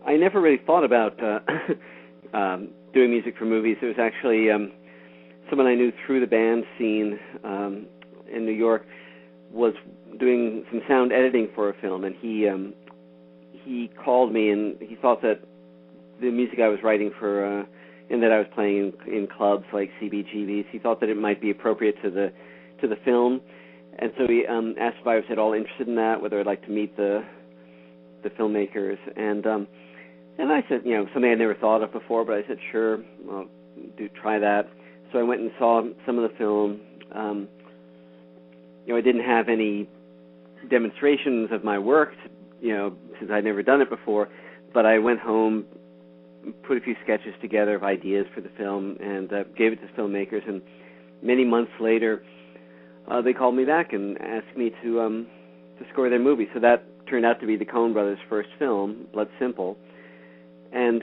I never really thought about doing music for movies. It was actually someone I knew through the band scene in New York was doing some sound editing for a film, and he called me, and he thought that the music I was writing for and that I was playing in clubs like CBGB's, he thought that it might be appropriate to the film, and so he asked if I was at all interested in that, whether I'd like to meet the filmmakers, and I said, something I'd never thought of before, but I said, sure, I'll try that. So I went and saw some of the film. I didn't have any demonstrations of my work, since I'd never done it before, but I went home, put a few sketches together of ideas for the film, and gave it to filmmakers, and many months later, they called me back and asked me to score their movie. So that turned out to be the Coen brothers' first film, Blood Simple. And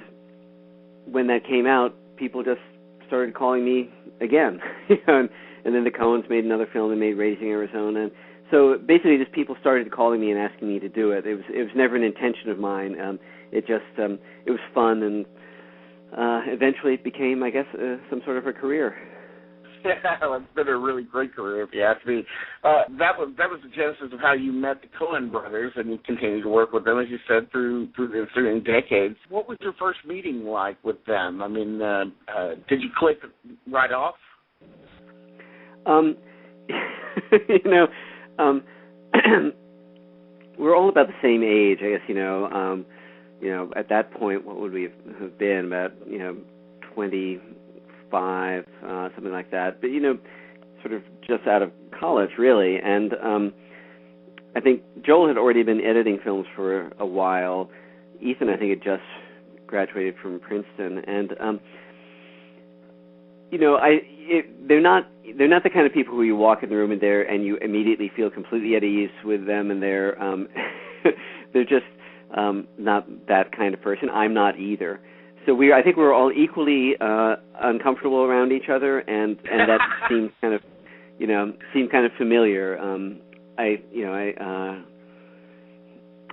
when that came out, people just started calling me again. And then the Coens made another film. They made Raising Arizona. And so basically, just people started calling me and asking me to do it. It was never an intention of mine. It was fun, and eventually it became, I guess, some sort of a career. Yeah, it's been a really great career, if you ask me. That was the genesis of how you met the Coen brothers, and you continued to work with them, as you said, through decades. What was your first meeting like with them? I mean, did you click right off? We're all about the same age, I guess. At that point, what would we have been? About 25, something like that. But sort of just out of college, really. And I think Joel had already been editing films for a while. Ethan, I think, had just graduated from Princeton, and they're not the kind of people who you walk in the room and you immediately feel completely at ease with them, and they're just not that kind of person. I'm not either. So I think we were all equally uncomfortable around each other, and that seemed kind of familiar. I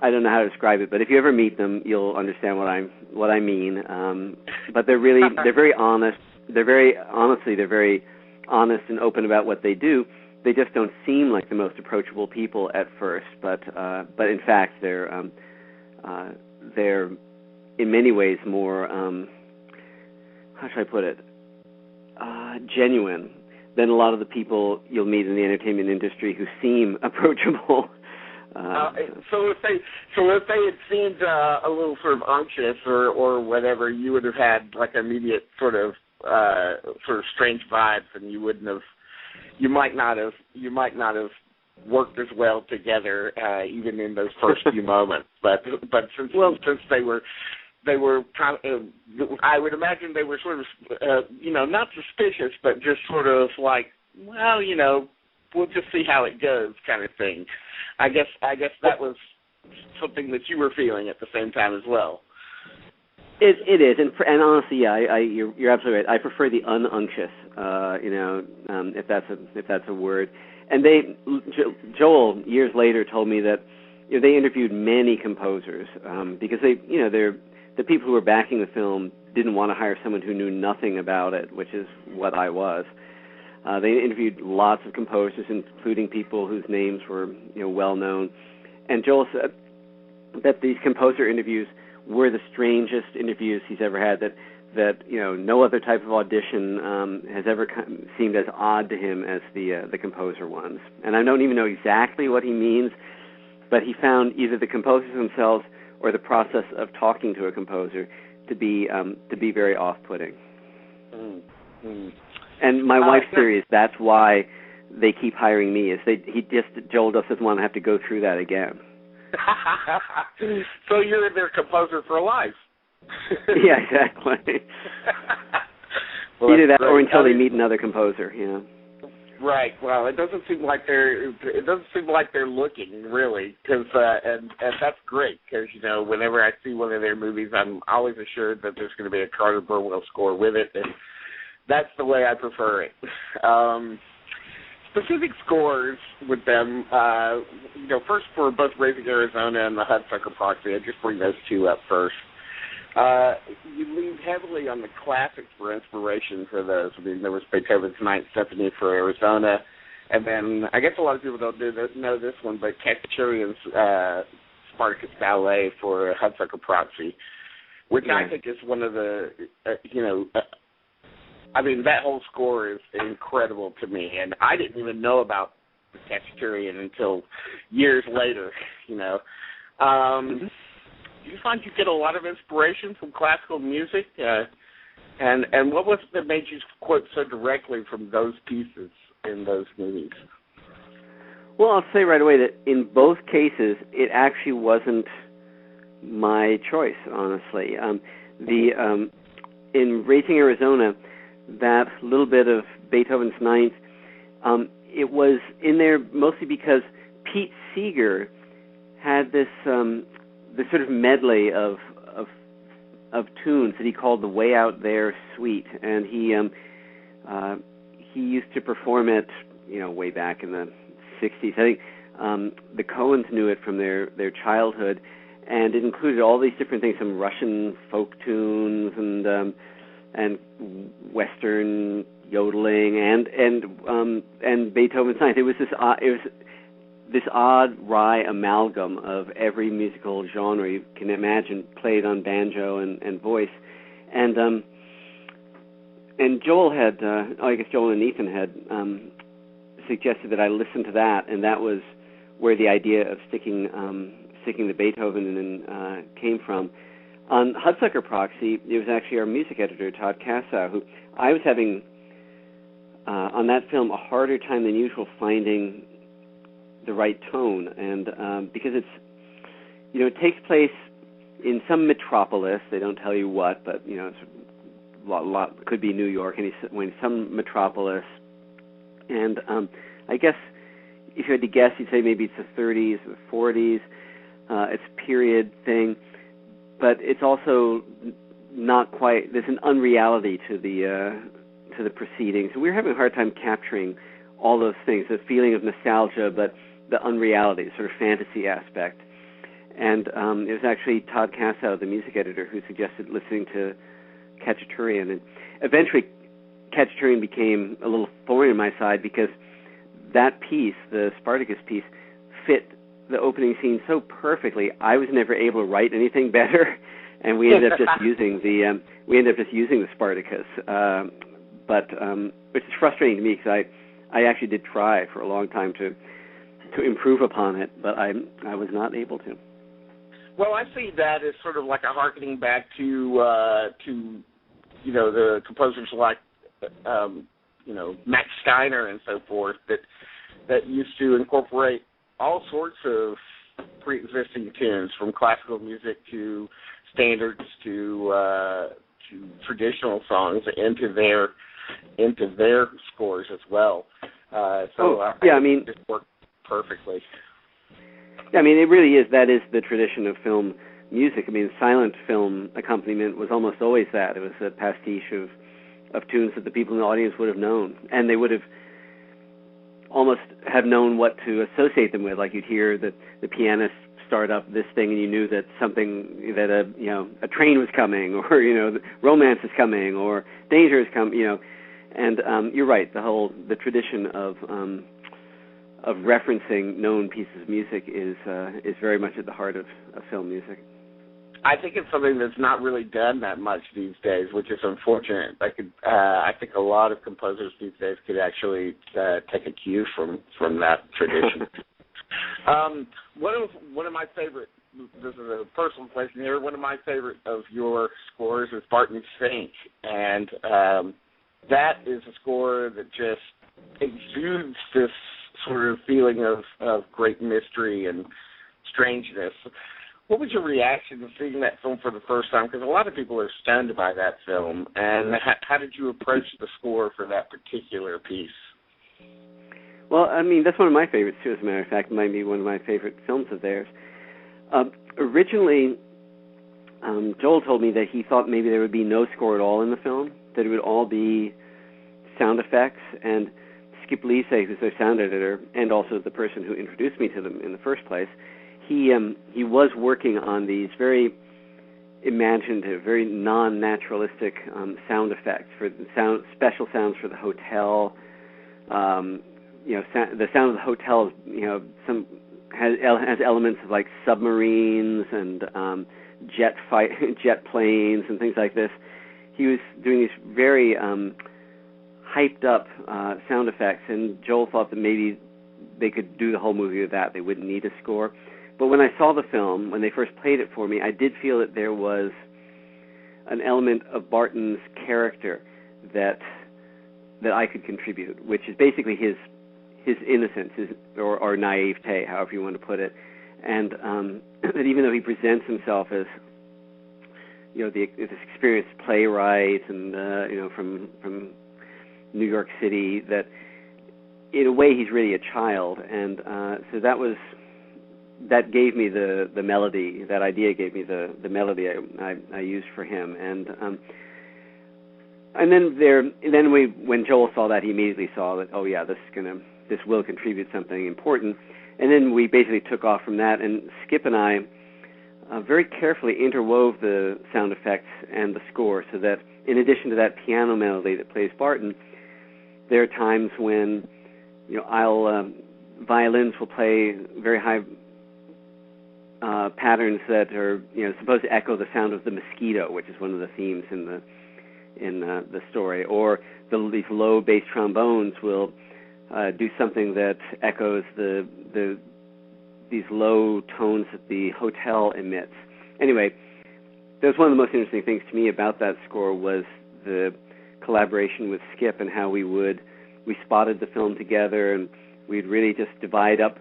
don't know how to describe it, but if you ever meet them, you'll understand what I mean. But they're very honest. They're very honest and open about what they do. They just don't seem like the most approachable people at first, but in fact they're in many ways more how should I put it, genuine than a lot of the people you'll meet in the entertainment industry who seem approachable. So if they had seemed a little sort of anxious or whatever, you would have had like immediate sort of strange vibes, and you might not have worked as well together even in those first few moments. But since they were kind of, I would imagine they were sort of not suspicious, but just sort of like, well, we'll just see how it goes kind of thing. I guess that was something that you were feeling at the same time as well. It is, and honestly, yeah, you're absolutely right. I prefer the ununctuous, if that's a word. And Joel years later told me that they interviewed many composers because they're the people who were backing the film didn't want to hire someone who knew nothing about it, which is what I was. They interviewed lots of composers, including people whose names were well known. And Joel said that these composer interviews were the strangest interviews he's ever had. That no other type of audition has ever seemed as odd to him as the composer ones. And I don't even know exactly what he means, but he found either the composers themselves or the process of talking to a composer to be very off-putting. Mm-hmm. And my wife's theory is that's why they keep hiring me. Joel just doesn't want to have to go through that again. So you're their composer for life. Yeah, exactly. Well, either that great. or until they meet another composer. Right. Well, it doesn't seem like they're looking really, because and that's great because whenever I see one of their movies, I'm always assured that there's going to be a Carter Burwell score with it, and that's the way I prefer it. Specific scores with them, first for both Raising Arizona and the Hudsucker Proxy. I just bring those two up first. You leaned heavily on the classics for inspiration for those. I mean, there was Beethoven's Ninth Symphony for Arizona, and then I guess a lot of people don't know this one, but Khachaturian's Spartacus Ballet for Hudsucker Proxy, which I think is one of the, I mean, that whole score is incredible to me, and I didn't even know about Khachaturian until years later, Do you find you get a lot of inspiration from classical music? And what was it that made you quote so directly from those pieces in those movies? Well, I'll say right away that in both cases, it actually wasn't my choice, honestly. In Racing Arizona, that little bit of Beethoven's Ninth, it was in there mostly because Pete Seeger had this sort of medley of tunes that he called the Way Out There Suite, and he used to perform it, way back in the 60s. I think the Coens knew it from their childhood, and it included all these different things, some Russian folk tunes and Western yodeling and Beethoven's Ninth. It was this odd wry amalgam of every musical genre you can imagine played on banjo and voice, and Joel had, I guess Joel and Ethan had suggested that I listen to that, and that was where the idea of sticking the Beethoven in came from. On Hudsucker Proxy, it was actually our music editor, Todd Cassow, who I was having on that film a harder time than usual finding the right tone, and because it takes place in some metropolis. They don't tell you what, but it's a lot could be New York, and some metropolis. And I guess if you had to guess, you'd say maybe it's the 30s or the 40s. It's a period thing, but it's also not quite. There's an unreality to the proceedings. So we were having a hard time capturing all those things, the feeling of nostalgia, but the unreality, sort of fantasy aspect. And it was actually Todd Cassow, the music editor, who suggested listening to Khachaturian. And eventually, Khachaturian became a little thorn in my side because that piece, the Spartacus piece, fit the opening scene so perfectly. I was never able to write anything better, and we ended up just using the Spartacus. But which is frustrating to me because I actually did try for a long time to improve upon it, but I was not able to. Well, I see that as sort of like a harkening back to the composers like Max Steiner and so forth that used to incorporate all sorts of pre-existing tunes, from classical music to standards to traditional songs into their scores as well. It just worked perfectly. Yeah, I mean, it really is. That is the tradition of film music. I mean, silent film accompaniment was almost always that. It was a pastiche of tunes that the people in the audience would have known, and they would have almost have known what to associate them with. Like you'd hear the pianist start up this thing, and you knew that a train was coming, or romance is coming, or danger is coming. And you're right. The tradition of referencing known pieces of music is very much at the heart of film music. I think it's something that's not really done that much these days, which is unfortunate. I think a lot of composers these days could actually take a cue from that tradition. One of my favorite, this is a personal question here, one of my favorite of your scores is Barton Fink, and that is a score that just exudes this sort of feeling of great mystery and strangeness. What was your reaction to seeing that film for the first time? Because a lot of people are stunned by that film. And how did you approach the score for that particular piece? Well, I mean, that's one of my favorites, too, as a matter of fact. It might be one of my favorite films of theirs. Originally, Joel told me that he thought maybe there would be no score at all in the film, that it would all be sound effects. And Skip Lise, who's their sound editor, and also the person who introduced me to them in the first place, he was working on these very imagined a very non-naturalistic sound effects for special sounds for the hotel. The sound of the hotel is, has elements of like submarines and jet planes and things like this. He was doing these very hyped up sound effects, and Joel thought that maybe they could do the whole movie with that. They wouldn't need a score. But when I saw the film, when they first played it for me, I did feel that there was an element of Barton's character that I could contribute, which is basically his innocence, or naivete, however you want to put it, and that even though he presents himself as this experienced playwright and from New York City, that in a way he's really a child, and so that gave me the melody. That idea gave me the melody I used for him, and then when Joel saw that, he immediately saw that, oh yeah, this will contribute something important, and then we basically took off from that. And Skip and I very carefully interwove the sound effects and the score, so that in addition to that piano melody that plays Barton, there are times when violins will play very high patterns that are supposed to echo the sound of the mosquito, which is one of the themes in the story, or these low bass trombones will do something that echoes these low tones that the hotel emits. Anyway, that was one of the most interesting things to me about that score, was the collaboration with Skip and how we spotted the film together, and we'd really just divide up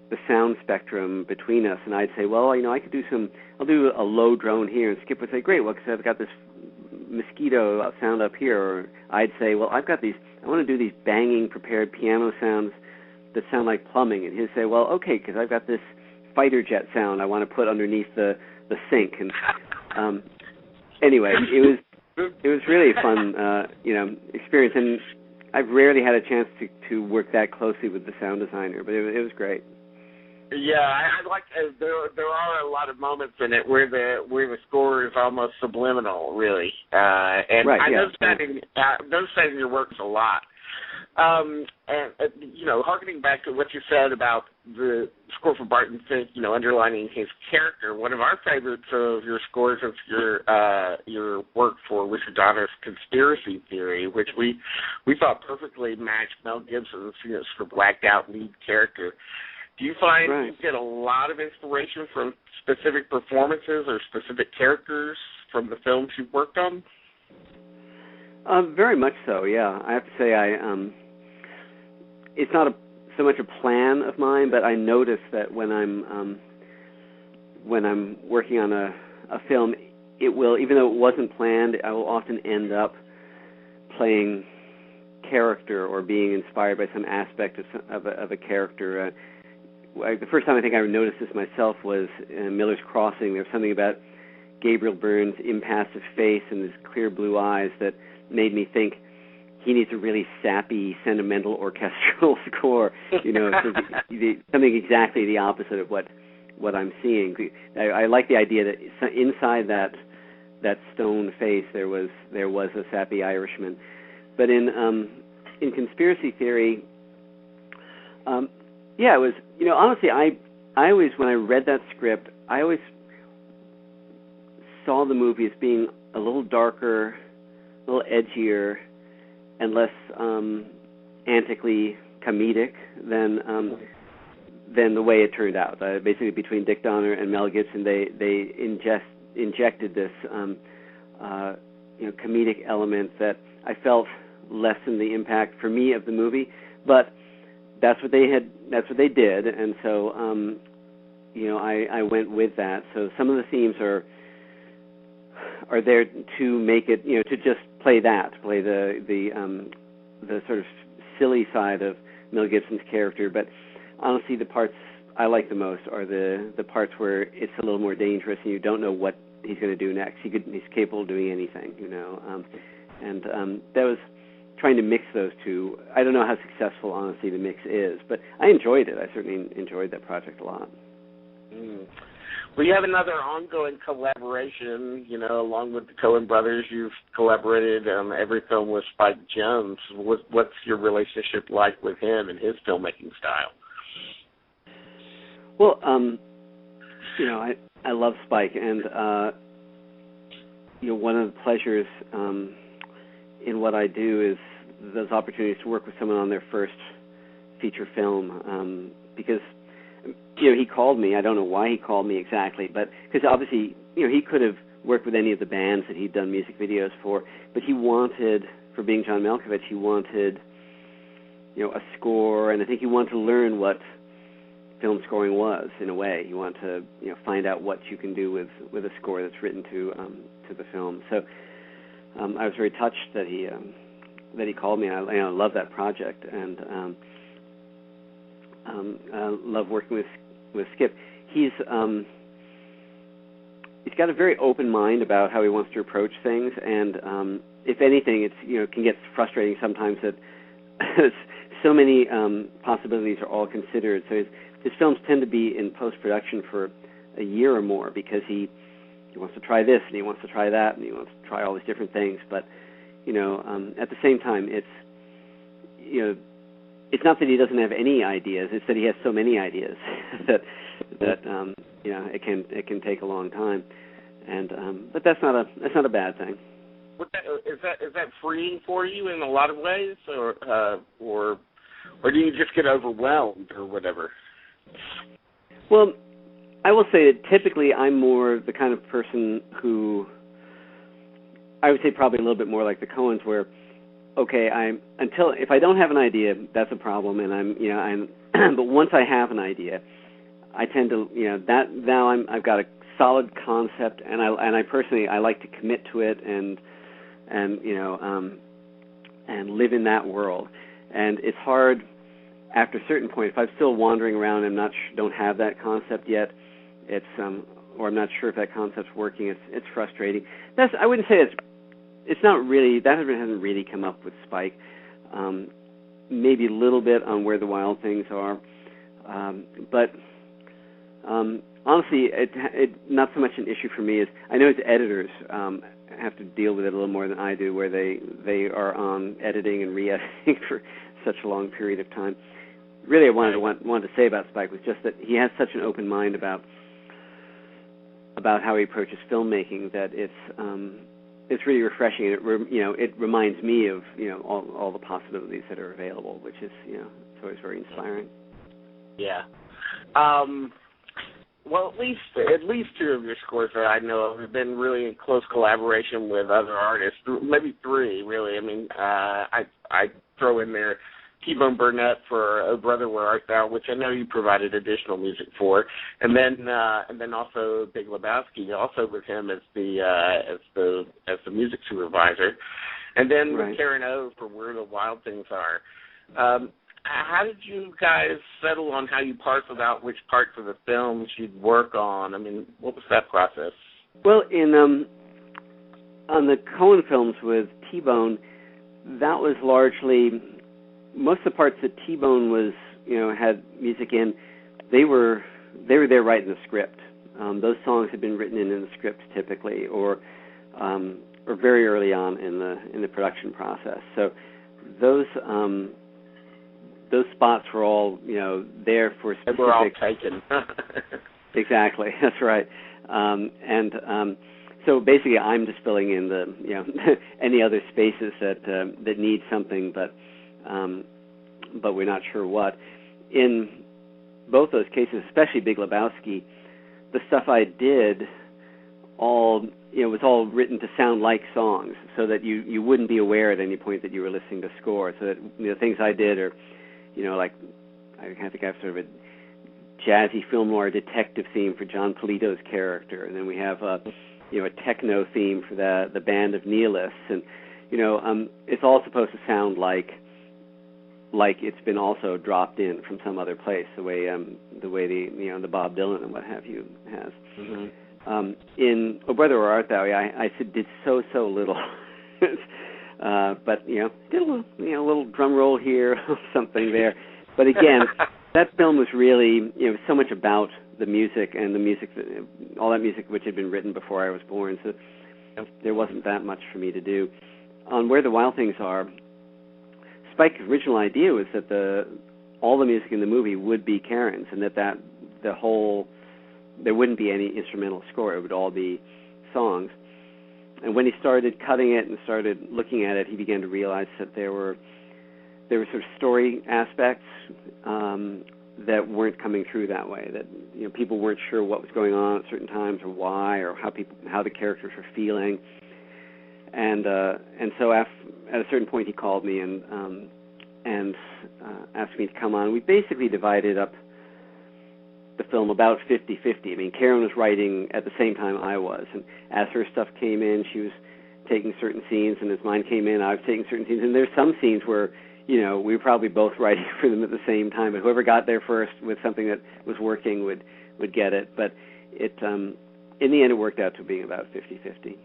the sound spectrum between us. And I'd say, well, I'll do a low drone here, and Skip would say, great, well, because I've got this mosquito sound up here. Or I'd say, well, I want to do these banging prepared piano sounds that sound like plumbing, and he'd say, well, okay, because I've got this fighter jet sound I want to put underneath the sink. And anyway, it was really a fun experience, and I've rarely had a chance to work that closely with the sound designer, but it was great. Yeah, I like there are a lot of moments in it where the score is almost subliminal, really, and right, I noticed that in your works a lot. And harkening back to what you said about the score for Barton Fink, underlining his character, one of our favorites of your scores of your work for Richard Donner's Conspiracy Theory, which we thought perfectly matched Mel Gibson's sort of whacked out lead character. Do you find you get a lot of inspiration from specific performances or specific characters from the films you've worked on? Very much so, yeah. I have to say, it's not so much a plan of mine, but I notice that when I'm working on a film, it will, even though it wasn't planned, I will often end up playing character or being inspired by some aspect of a character. The first time I think I noticed this myself was in Miller's Crossing. There was something about Gabriel Byrne's impassive face and his clear blue eyes that made me think he needs a really sappy, sentimental orchestral score, something exactly the opposite of what I'm seeing. I like the idea that inside that stone face there was a sappy Irishman. But in Conspiracy Theory, it was, honestly, I always, when I read that script, I always saw the movie as being a little darker, a little edgier, and less antically comedic than the way it turned out. Basically, between Dick Donner and Mel Gibson, they injected this comedic element that I felt lessened the impact for me of the movie, but that's what they did, and so I went with that. So some of the themes are there to make it, to just play the sort of silly side of Mel Gibson's character. But honestly, the parts I like the most are the parts where it's a little more dangerous and you don't know what he's going to do next. He's capable of doing anything, and that was trying to mix those two. I don't know how successful, honestly, the mix is, but I enjoyed it. I certainly enjoyed that project a lot. Well, you have another ongoing collaboration, along with the Coen brothers. You've collaborated on every film with Spike Jonze. What's your relationship like with him and his filmmaking style? Well, I love Spike, and one of the pleasures in what I do is those opportunities to work with someone on their first feature film, because he called me. I don't know why he called me exactly, but because obviously he could have worked with any of the bands that he'd done music videos for, but he wanted, for being John Malkovich, he wanted a score, and I think he wanted to learn what film scoring was, in a way. You want to find out what you can do with a score that's written to the film. So I was very touched that he called me. I love that project, and I love working with Skip. He's got a very open mind about how he wants to approach things, and if anything, it's can get frustrating sometimes that so many possibilities are all considered. So his films tend to be in post-production for a year or more, because he wants to try this and he wants to try that and he wants to try all these different things. But at the same time, it's not that he doesn't have any ideas; it's that he has so many ideas that it can take a long time. And but that's not a bad thing. Is that freeing for you in a lot of ways, or do you just get overwhelmed or whatever? Well, I will say that typically I'm more the kind of person who, I would say probably a little bit more like the Coens, where if I don't have an idea, that's a problem, and but once I have an idea, I tend to that now I've got a solid concept, and I personally like to commit to it and live in that world. And it's hard after a certain point, if I'm still wandering around and don't have that concept yet, it's or I'm not sure if that concept's working, it's frustrating. I wouldn't say it's not really, that hasn't really come up with Spike. Maybe a little bit on Where the Wild Things Are, but honestly, it not so much an issue for me as I know his editors have to deal with it a little more than I do, where they are on editing and re-editing for such a long period of time. Really, I wanted to say about Spike was just that he has such an open mind about how he approaches filmmaking that it's really refreshing. It reminds me of all the possibilities that are available, which is it's always very inspiring. Yeah. Well, at least two of your scores that I know of have been really in close collaboration with other artists. Maybe three, really. I mean, I throw in there T-Bone Burnett for "Oh Brother, Where Art Thou," which I know you provided additional music for, and then also Big Lebowski, also with him as the music supervisor, and then with Karen O for "Where the Wild Things Are." How did you guys settle on how you parceled out which parts of the films you'd work on? I mean, what was that process? Well, on the Coen films with T-Bone, that was largely most of the parts that T-Bone was had music in. They were there writing the script. Those songs had been written in the script typically, or very early on in the production process. So those spots were all, there for specific... They were all taken. Exactly, that's right. So basically I'm just filling in the, any other spaces that need something, but we're not sure what. In both those cases, especially Big Lebowski, the stuff I did was all written to sound like songs, so that you wouldn't be aware at any point that you were listening to score. So that the things I did are, like I think I have sort of a jazzy film noir detective theme for John Polito's character, and then we have a techno theme for the band of nihilists, and it's all supposed to sound like it's been also dropped in from some other place, the way the Bob Dylan and what have you has. Mm-hmm. In "Oh Brother, Where Art Thou," I did so little. But did a little drum roll here, something there. But again, that film was really so much about the music and the music, all that music which had been written before I was born. So there wasn't that much for me to do. On Where the Wild Things Are, Spike's original idea was that all the music in the movie would be Karen's, and that there wouldn't be any instrumental score. It would all be songs. And when he started cutting it and started looking at it, he began to realize that there were sort of story aspects that weren't coming through that way. That people weren't sure what was going on at certain times or why, or how the characters were feeling. And so at a certain point, he called me and asked me to come on. We basically divided up the film about 50-50. I mean, Karen was writing at the same time I was, and as her stuff came in, she was taking certain scenes, and as mine came in, I was taking certain scenes. And there's some scenes where, we were probably both writing for them at the same time, but whoever got there first with something that was working would get it. But it, in the end, it worked out to being about 50-50.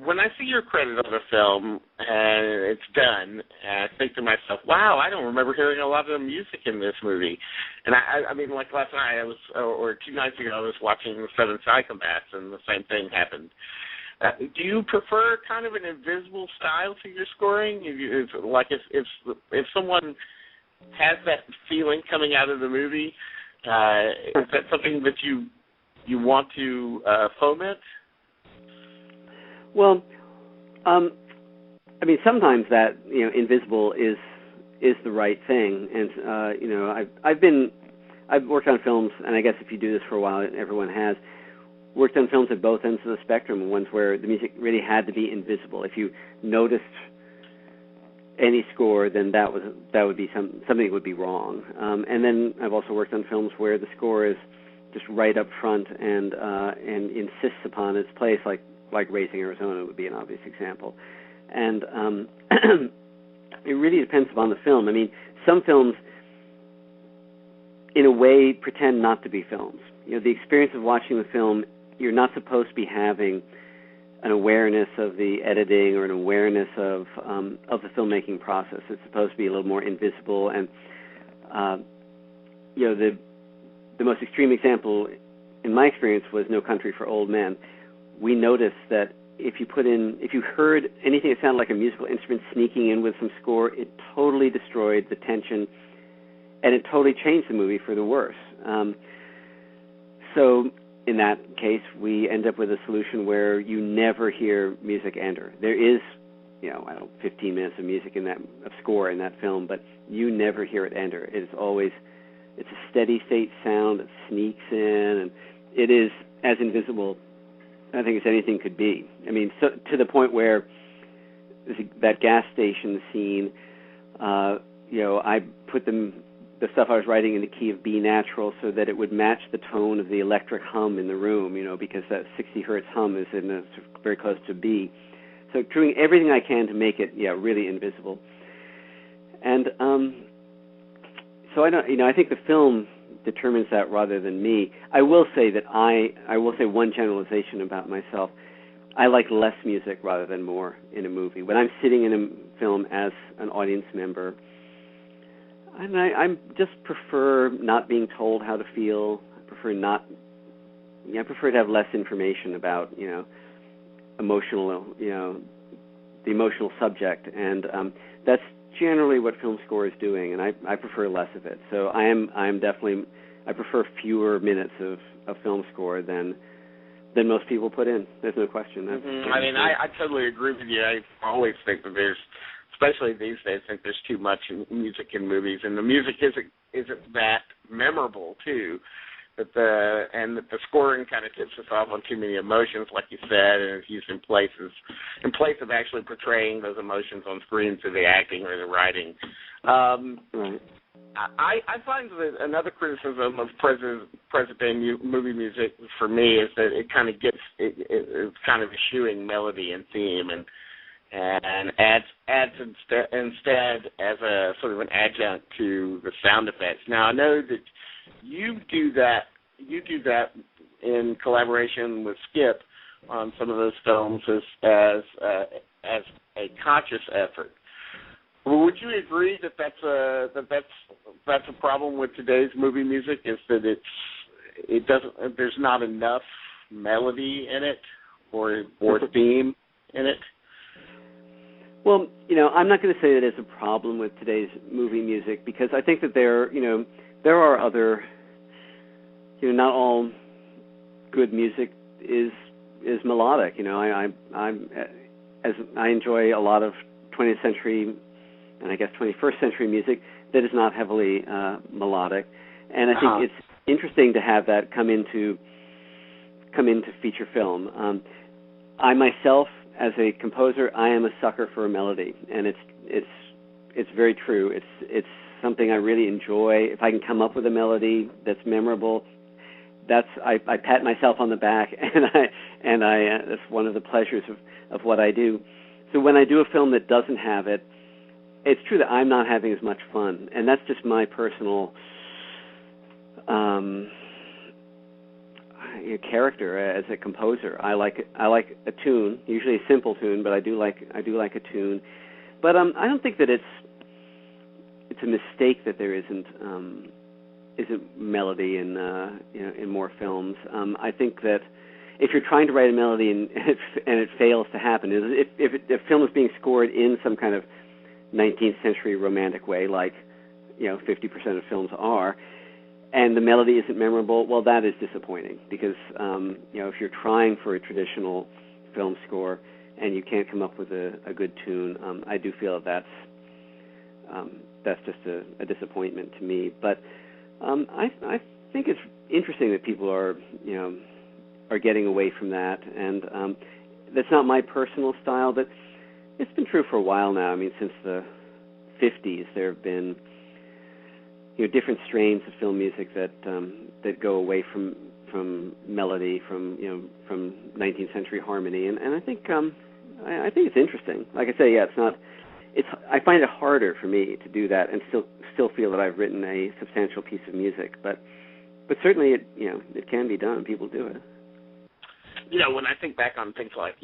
When I see your credit on the film and it's done, I think to myself, wow, I don't remember hearing a lot of the music in this movie. And I mean, like last night or 2 nights ago, I was watching Seven Psychopaths, and the same thing happened. Do you prefer kind of an invisible style to your scoring? If someone has that feeling coming out of the movie, is that something that you want to foment? Well, I mean, sometimes that invisible is the right thing, and I've worked on films, and I guess if you do this for a while, everyone has worked on films at both ends of the spectrum. Ones where the music really had to be invisible. If you noticed any score, then that would be something that would be wrong. And then I've also worked on films where the score is just right up front and insists upon its place, like Raising Arizona would be an obvious example. And it really depends upon the film. I mean, some films, in a way, pretend not to be films. The experience of watching the film, you're not supposed to be having an awareness of the editing or an awareness of the filmmaking process. It's supposed to be a little more invisible. And the most extreme example, in my experience, was No Country for Old Men. We noticed that if you heard anything that sounded like a musical instrument sneaking in with some score, it totally destroyed the tension, and it totally changed the movie for the worse. So in that case, we end up with a solution where you never hear music enter. There is, 15 minutes of music of score in that film, but you never hear it enter. It's a steady state sound that sneaks in, and it is as invisible, I think, as anything could be. I mean, so to the point where that gas station scene, I put the stuff I was writing in the key of B natural so that it would match the tone of the electric hum in the room, because that 60 hertz hum is very close to B. So doing everything I can to make it, really invisible. And so I think the film determines that rather than me. I will say that I will say one generalization about myself. I like less music rather than more in a movie. When I'm sitting in a film as an audience member, and I just prefer not being told how to feel. I prefer to have less information about the emotional subject, and that's generally what film score is doing, and I prefer less of it. So I prefer fewer minutes of film score than most people put in. There's no question. I mean, I totally agree with you. I always think that especially these days, I think there's too much music in movies, and the music isn't that memorable too. That the scoring kind of tips us off on too many emotions, like you said, and it's used in place of actually portraying those emotions on screen through the acting or the writing. Right. I find that another criticism of present day movie music for me is that it kind of it's kind of eschewing melody and theme and adds instead as a sort of an adjunct to the sound effects. Now I know that you do that in collaboration with Skip on some of those films as a conscious effort. Well, would you agree that that's a problem with today's movie music? Is that it doesn't. There's not enough melody in it or theme in it. Well, I'm not going to say that it's a problem with today's movie music, because I think that there are other, not all good music is melodic. I enjoy a lot of 20th century and I guess 21st century music that is not heavily melodic, and I think it's interesting to have that come into feature film. I myself, as a composer, I am a sucker for a melody, and it's very true. It's something I really enjoy. If I can come up with a melody that's memorable, I pat myself on the back, and that's one of the pleasures of what I do. So when I do a film that doesn't have it, it's true that I'm not having as much fun, and that's just my personal character as a composer. I like a tune, usually a simple tune, but I do like a tune. But I don't think that it's a mistake that there isn't melody in more films. I think that if you're trying to write a melody and it fails to happen, if a film is being scored in some kind of 19th century romantic way, like 50% of films are, and the melody isn't memorable, well, that is disappointing, because if you're trying for a traditional film score and you can't come up with a good tune, I do feel that's just a disappointment to me. But I think it's interesting that people are getting away from that, and that's not my personal style, but it's been true for a while now. I mean, since the 50s, there have been different strains of film music that go away from melody, from 19th century harmony, and I think it's interesting. Like I say, it's not. I find it harder for me to do that and still feel that I've written a substantial piece of music, but certainly it can be done. People do it. When I think back on things like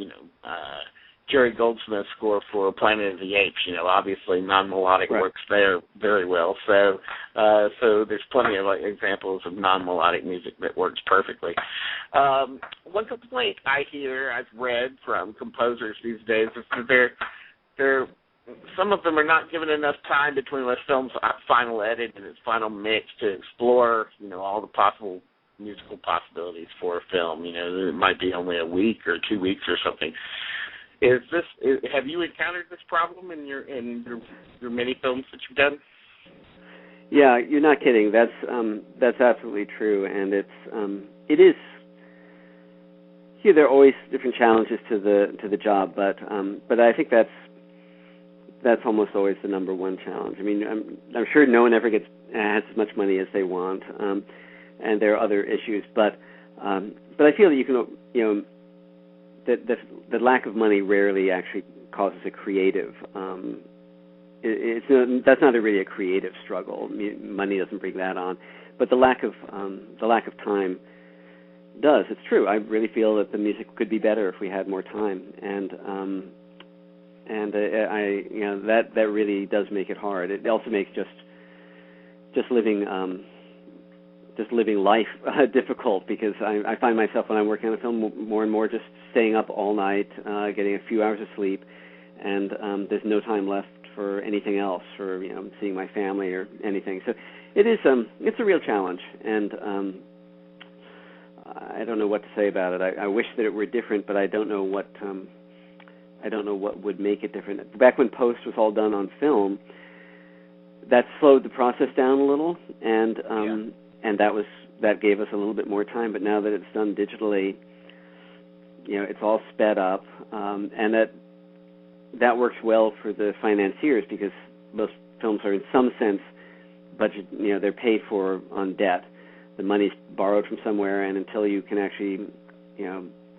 Jerry Goldsmith's score for Planet of the Apes, obviously non-melodic works there very well. So there's plenty of examples of non-melodic music that works perfectly. One complaint I've read from composers these days is that they're some of them are not given enough time between the film's final edit and its final mix to explore, all the possible musical possibilities for a film. It might be only a week or 2 weeks or something. Have you encountered this problem in your many films that you've done? Yeah, you're not kidding. That's absolutely true, and it is. There are always different challenges to the job, but I think that's almost always the number one challenge. I mean, I'm sure no one ever has as much money as they want, and there are other issues, but I feel that you can the lack of money rarely actually causes a creative. That's not really a creative struggle. Money doesn't bring that on, but the lack of time does. It's true. I really feel that the music could be better if we had more time, and that really does make it hard. It also makes just living life difficult, because I find myself when I'm working on a film more and more just staying up all night, getting a few hours of sleep, and there's no time left for anything else, for seeing my family or anything. So it's a real challenge, and I don't know what to say about it. I wish that it were different, but I don't know what would make it different. Back when post was all done on film, that slowed the process down a little, and that gave us a little bit more time. But now that it's done digitally, it's all sped up, and that works well for the financiers, because most films are in some sense budget. They're paid for on debt. The money's borrowed from somewhere, and until you can actually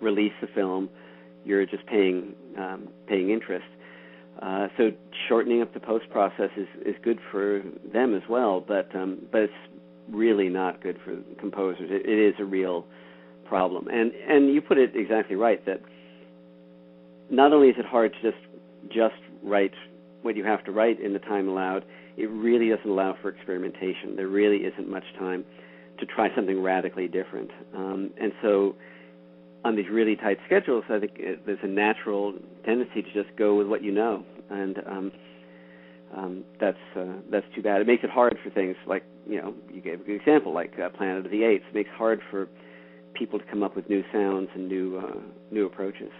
release the film, you're just paying interest. So shortening up the post process is good for them as well, but it's really not good for composers. It is a real problem, and you put it exactly right, that not only is it hard to just write what you have to write in the time allowed, it really doesn't allow for experimentation. There really isn't much time to try something radically different. And so on these really tight schedules, I think there's a natural tendency to just go with what you know, and that's too bad. It makes it hard for things like, you gave a good example, like Planet of the Apes. It makes it hard for people to come up with new sounds and new approaches.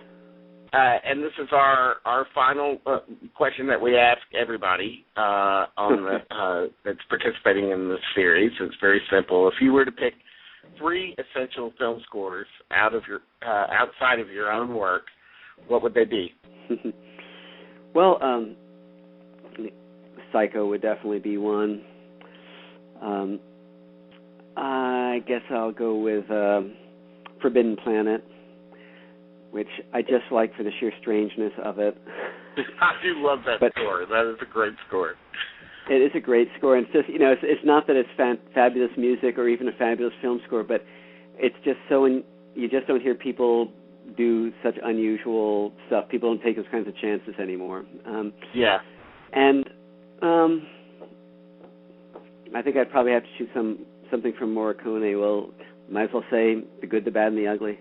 And this is our final question that we ask everybody that's participating in this series. It's very simple. If you were to pick 3 essential film scores outside of your own work, what would they be? Well, Psycho would definitely be one. I guess I'll go with Forbidden Planet, which I just like for the sheer strangeness of it. I do love that score. That is a great score. It is a great score, and it's just, it's not that it's fabulous music or even a fabulous film score, but it's just you just don't hear people do such unusual stuff. People don't take those kinds of chances anymore. Yeah. And I think I'd probably have to choose something from Morricone. Well, might as well say The Good, the Bad, and the Ugly.